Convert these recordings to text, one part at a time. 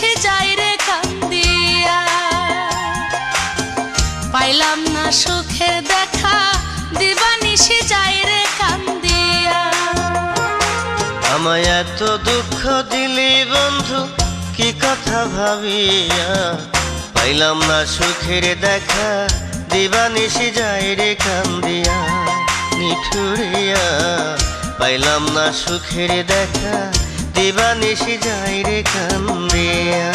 দিবানিশি যাই রে কান্দিয়া। পাইলাম না সুখের দেখা, দিবানিশি যাই রে কান্দিয়া। আমায় এত দুঃখ দিলি বন্ধু কি কথা ভাবিয়া। পাইলাম না সুখের দেখা, দিবানিশি যাই রে কান্দিয়া। নিঠুরিয়া পাইলাম না সুখের দেখা, দিবানিশি যাই রে কান্দিয়া।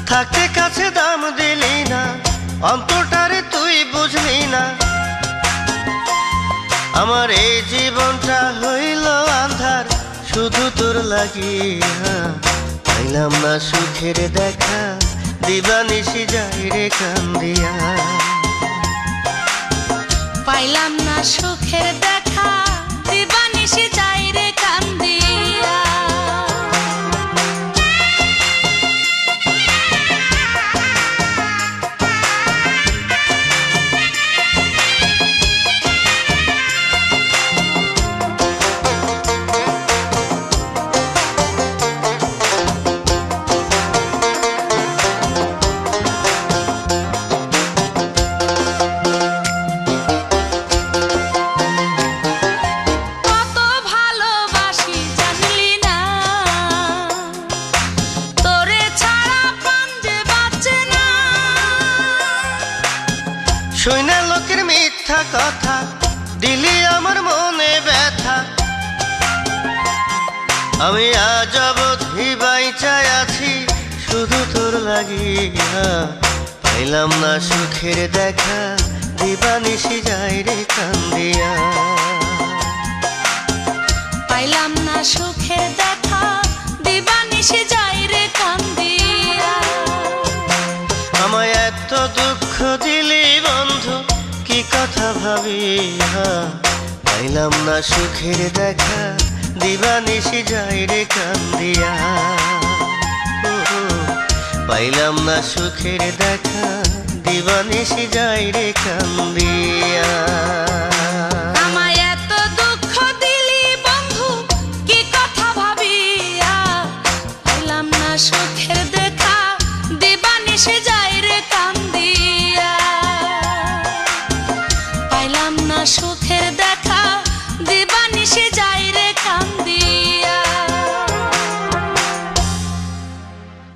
থাকতে কাছে দাম দিলি না, অন্তরটারে তুই বুঝলি না। আমার এই জীবনটা হইল আন্ধার শুধু তোর লাগিয়া। পাইলাম না সুখের দেখা, দিবানিশি যাই রে কান্দিয়া। পাইলাম না সুখের দেখা, দিবানিশি যাই রে কান্দিয়া। শুইনা লোকের মিথ্যা কথা, দিলি আমার মনে ব্যথা। আমি আজ অবধি বাইচায় আছি শুধু তোর লাগিয়া। পাইলাম না সুখের দেখা, দিবানিশি যাই রে কান্দিয়া। পাইলাম না সুখের দেখা, দিবানিশি যাই রে কান্দিয়া। আমায় এত দুঃখ দিলি বন্ধু কি কথা ভাবিয়া। পাইলাম না সুখের দেখা, দিবানিশি যাই রে কান্দিয়া। পাইলাম না সুখের দেখা, দিবানিশি যাই রে কান্দিয়া। আমায় এত দুঃখ দিলি বন্ধু কি কথা ভাবিয়া। পাইলাম না সুখের দেখা, দিবানিশি যাই